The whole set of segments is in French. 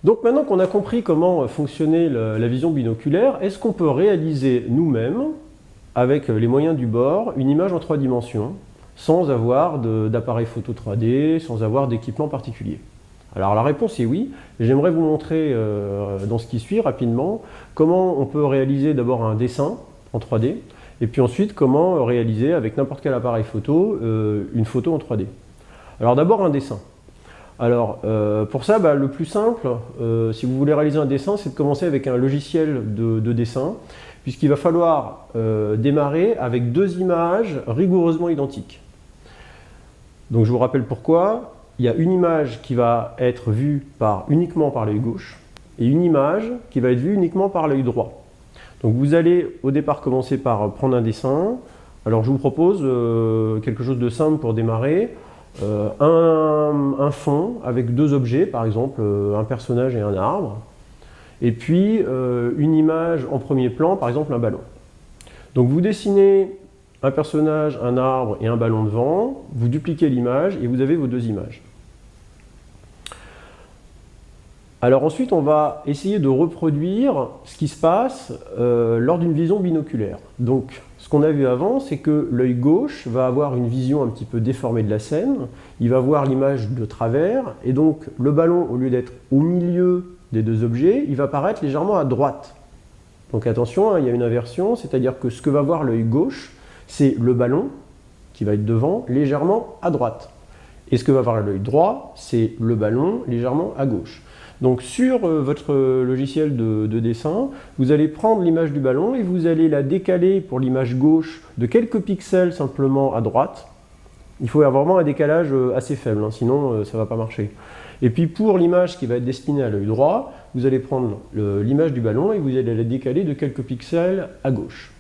Donc maintenant qu'on a compris comment fonctionnait la vision binoculaire, est-ce qu'on peut réaliser nous-mêmes, avec les moyens du bord, une image en 3 dimensions, sans avoir d'appareil photo 3D, sans avoir d'équipement particulier? Alors la réponse est oui. J'aimerais vous montrer dans ce qui suit rapidement comment on peut réaliser d'abord un dessin en 3D, et puis ensuite comment réaliser avec n'importe quel appareil photo une photo en 3D. Alors d'abord un dessin. Alors pour ça, le plus simple, si vous voulez réaliser un dessin, c'est de commencer avec un logiciel de dessin, puisqu'il va falloir démarrer avec 2 images rigoureusement identiques. Donc je vous rappelle pourquoi. Il y a une image qui va être vue uniquement par l'œil gauche, et une image qui va être vue uniquement par l'œil droit. Donc vous allez au départ commencer par prendre un dessin. Alors je vous propose quelque chose de simple pour démarrer. Un fond avec 2 objets, par exemple un personnage et un arbre. Et puis une image en premier plan, par exemple un ballon. Donc vous dessinez un personnage, un arbre et un ballon devant, vous dupliquez l'image et vous avez vos 2 images. Alors ensuite, on va essayer de reproduire ce qui se passe lors d'une vision binoculaire. Donc ce qu'on a vu avant, c'est que l'œil gauche va avoir une vision un petit peu déformée de la scène, il va voir l'image de travers, et donc le ballon, au lieu d'être au milieu des 2 objets, il va paraître légèrement à droite. Donc attention, il y a une inversion, c'est-à-dire que ce que va voir l'œil gauche, c'est le ballon qui va être devant, légèrement à droite. Et ce que va voir l'œil droit, c'est le ballon légèrement à gauche. Donc sur votre logiciel de dessin, vous allez prendre l'image du ballon et vous allez la décaler pour l'image gauche de quelques pixels simplement à droite. Il faut avoir vraiment un décalage assez faible, sinon ça ne va pas marcher. Et puis pour l'image qui va être destinée à l'œil droit, vous allez prendre l'image du ballon et vous allez la décaler de quelques pixels à gauche.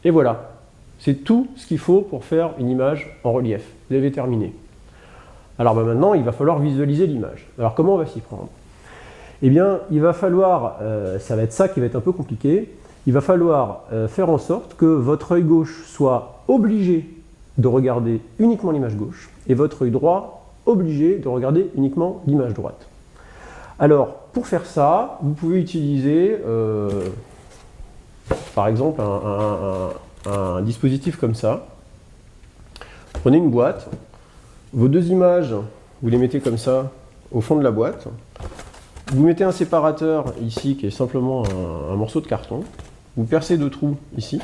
Et voilà. C'est tout ce qu'il faut pour faire une image en relief. Vous avez terminé. Alors maintenant, il va falloir visualiser l'image. Alors comment on va s'y prendre? Eh bien, il va falloir, ça va être ça qui va être un peu compliqué, il va falloir faire en sorte que votre œil gauche soit obligé de regarder uniquement l'image gauche et votre œil droit obligé de regarder uniquement l'image droite. Alors, pour faire ça, vous pouvez utiliser, par exemple, un dispositif comme ça. Prenez une boîte, vos 2 images, vous les mettez comme ça au fond de la boîte. Vous mettez un séparateur ici qui est simplement un morceau de carton. Vous percez 2 trous ici.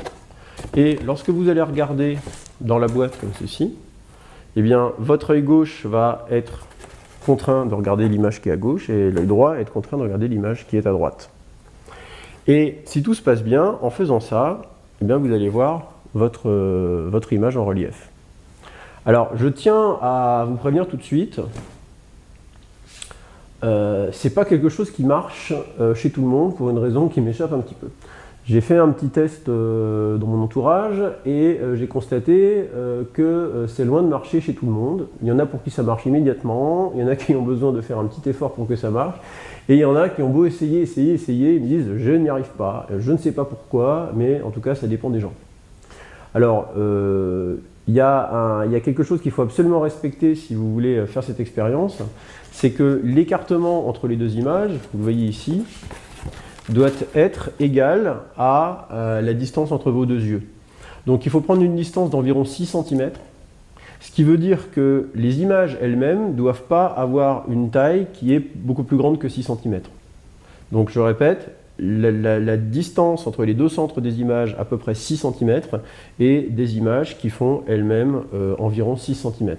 Et lorsque vous allez regarder dans la boîte comme ceci, eh bien votre œil gauche va être contraint de regarder l'image qui est à gauche et l'œil droit va être contraint de regarder l'image qui est à droite. Et si tout se passe bien, en faisant ça, eh bien vous allez voir votre image en relief. Alors, je tiens à vous prévenir tout de suite, c'est pas quelque chose qui marche chez tout le monde pour une raison qui m'échappe un petit peu. J'ai fait un petit test dans mon entourage et j'ai constaté que c'est loin de marcher chez tout le monde. Il y en a pour qui ça marche immédiatement, il y en a qui ont besoin de faire un petit effort pour que ça marche, et il y en a qui ont beau essayer, ils me disent « je n'y arrive pas, je ne sais pas pourquoi, mais en tout cas ça dépend des gens ». Alors, il y a quelque chose qu'il faut absolument respecter si vous voulez faire cette expérience, c'est que l'écartement entre les 2 images, vous voyez ici, doit être égal à la distance entre vos 2 yeux. Donc il faut prendre une distance d'environ 6 cm, ce qui veut dire que les images elles-mêmes ne doivent pas avoir une taille qui est beaucoup plus grande que 6 cm. Donc je répète, la distance entre les 2 centres des images à peu près 6 cm et des images qui font elles-mêmes environ 6 cm.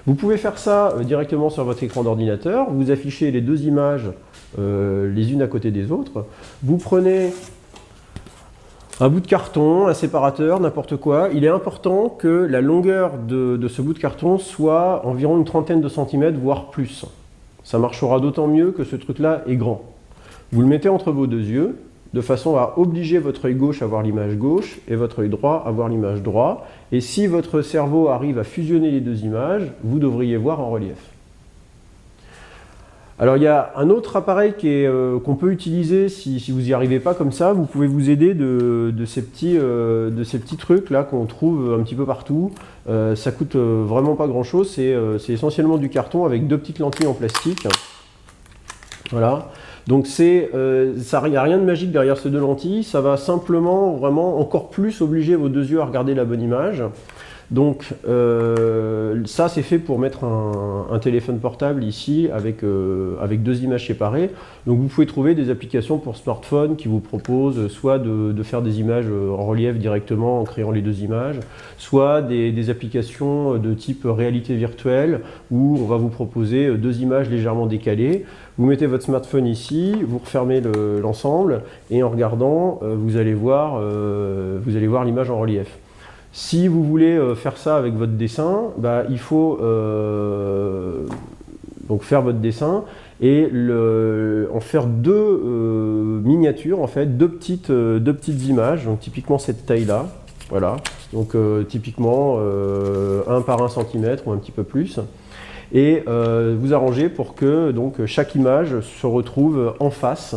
Vous pouvez faire ça directement sur votre écran d'ordinateur, vous affichez les 2 images les unes à côté des autres, vous prenez un bout de carton, un séparateur, n'importe quoi. Il est important que la longueur de ce bout de carton soit environ une trentaine de centimètres, voire plus. Ça marchera d'autant mieux que ce truc-là est grand. Vous le mettez entre vos 2 yeux, de façon à obliger votre œil gauche à voir l'image gauche et votre œil droit à voir l'image droite. Et si votre cerveau arrive à fusionner les 2 images, vous devriez voir en relief. Alors il y a un autre appareil qu'on peut utiliser si vous n'y arrivez pas comme ça. Vous pouvez vous aider de ces petits trucs là qu'on trouve un petit peu partout. Ça coûte vraiment pas grand chose, c'est essentiellement du carton avec 2 petites lentilles en plastique. Voilà. Donc ça, il n'y a rien de magique derrière ces deux lentilles, ça va simplement vraiment encore plus obliger vos deux yeux à regarder la bonne image. Donc ça c'est fait pour mettre un téléphone portable ici avec deux images séparées. Donc vous pouvez trouver des applications pour smartphone qui vous proposent soit de faire des images en relief directement en créant les deux images, soit des applications de type réalité virtuelle où on va vous proposer deux images légèrement décalées. Vous mettez votre smartphone ici, vous refermez l'ensemble et en regardant vous allez voir l'image en relief. Si vous voulez faire ça avec votre dessin, bah, il faut donc faire votre dessin et en faire deux miniatures, en fait, deux petites images, donc typiquement cette taille-là, voilà, donc typiquement 1 par 1 cm ou un petit peu plus, et vous arrangez pour que donc, chaque image se retrouve en face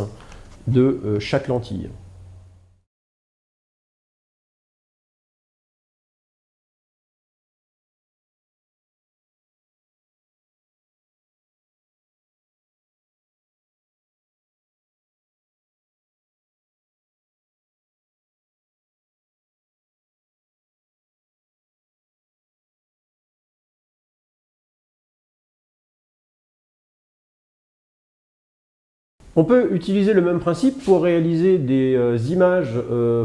de chaque lentille. On peut utiliser le même principe pour réaliser des images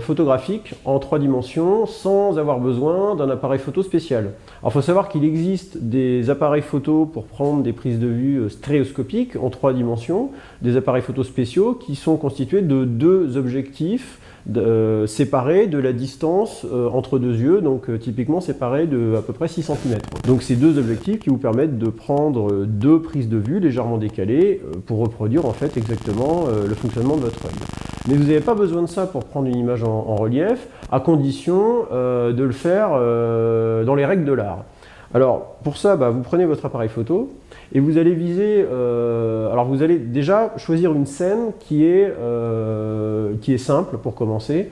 photographiques en 3 dimensions sans avoir besoin d'un appareil photo spécial. Alors il faut savoir qu'il existe des appareils photo pour prendre des prises de vue stéréoscopiques en 3 dimensions, des appareils photo spéciaux qui sont constitués de 2 objectifs séparés de la distance entre deux yeux, donc typiquement séparés de à peu près 6 cm. Donc c'est 2 objectifs qui vous permettent de prendre 2 prises de vue légèrement décalées pour reproduire en fait exactement le fonctionnement de votre œil. Mais vous n'avez pas besoin de ça pour prendre une image en relief, à condition de le faire dans les règles de l'art. Alors pour ça, bah, vous prenez votre appareil photo et vous allez viser, alors vous allez déjà choisir une scène qui est simple pour commencer.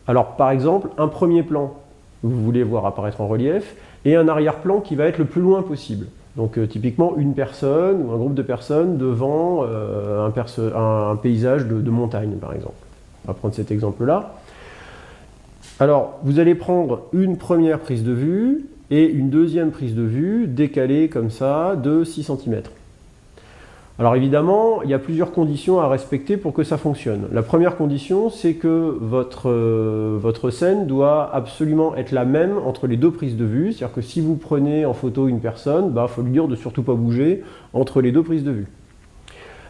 Alors par exemple, un premier plan, vous voulez voir apparaître en relief, et un arrière-plan qui va être le plus loin possible. Donc typiquement une personne ou un groupe de personnes devant un paysage de montagne par exemple. On va prendre cet exemple-là. Alors vous allez prendre une première prise de vue, et une deuxième prise de vue décalée comme ça de 6 cm. Alors évidemment, il y a plusieurs conditions à respecter pour que ça fonctionne. La première condition, c'est que votre scène doit absolument être la même entre les 2 prises de vue. C'est-à-dire que si vous prenez en photo une personne, bah, faut lui dire de surtout pas bouger entre les 2 prises de vue.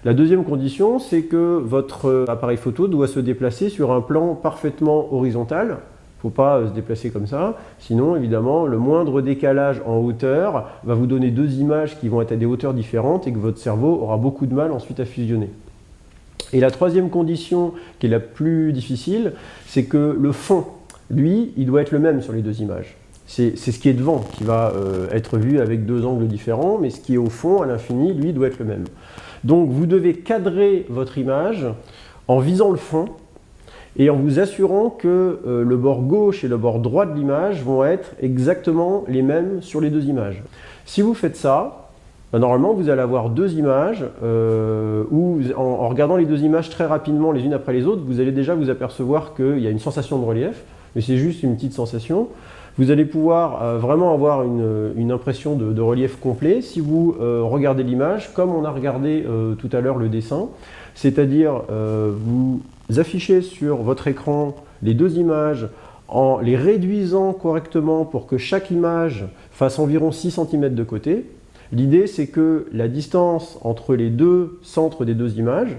La deuxième condition, c'est que votre appareil photo doit se déplacer sur un plan parfaitement horizontal. Il ne faut pas se déplacer comme ça, sinon évidemment le moindre décalage en hauteur va vous donner 2 images qui vont être à des hauteurs différentes et que votre cerveau aura beaucoup de mal ensuite à fusionner. Et la troisième condition, qui est la plus difficile, c'est que le fond, lui, il doit être le même sur les 2 images. C'est ce qui est devant qui va être vu avec 2 angles différents, mais ce qui est au fond, à l'infini, lui, doit être le même. Donc vous devez cadrer votre image en visant le fond, et en vous assurant que le bord gauche et le bord droit de l'image vont être exactement les mêmes sur les 2 images. Si vous faites ça, ben normalement vous allez avoir 2 images où en regardant les 2 images très rapidement les unes après les autres, vous allez déjà vous apercevoir qu'il y a une sensation de relief, mais c'est juste une petite sensation. Vous allez pouvoir vraiment avoir une impression de relief complet si vous regardez l'image comme on a regardé tout à l'heure le dessin, c'est-à-dire vous affichez sur votre écran les 2 images en les réduisant correctement pour que chaque image fasse environ 6 cm de côté. L'idée, c'est que la distance entre les 2 centres des 2 images,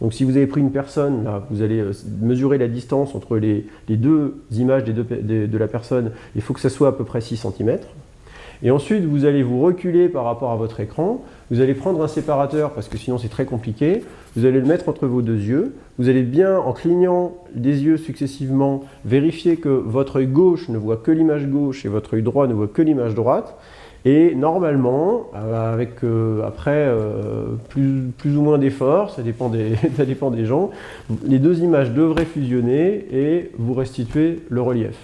donc si vous avez pris une personne, là, vous allez mesurer la distance entre les 2 images de la personne, il faut que ça soit à peu près 6 cm. Et ensuite, vous allez vous reculer par rapport à votre écran, vous allez prendre un séparateur, parce que sinon c'est très compliqué, vous allez le mettre entre vos 2 yeux, vous allez bien, en clignant des yeux successivement, vérifier que votre œil gauche ne voit que l'image gauche et votre œil droit ne voit que l'image droite, et normalement, avec après plus ou moins d'efforts, ça dépend des gens, les 2 images devraient fusionner et vous restituer le relief.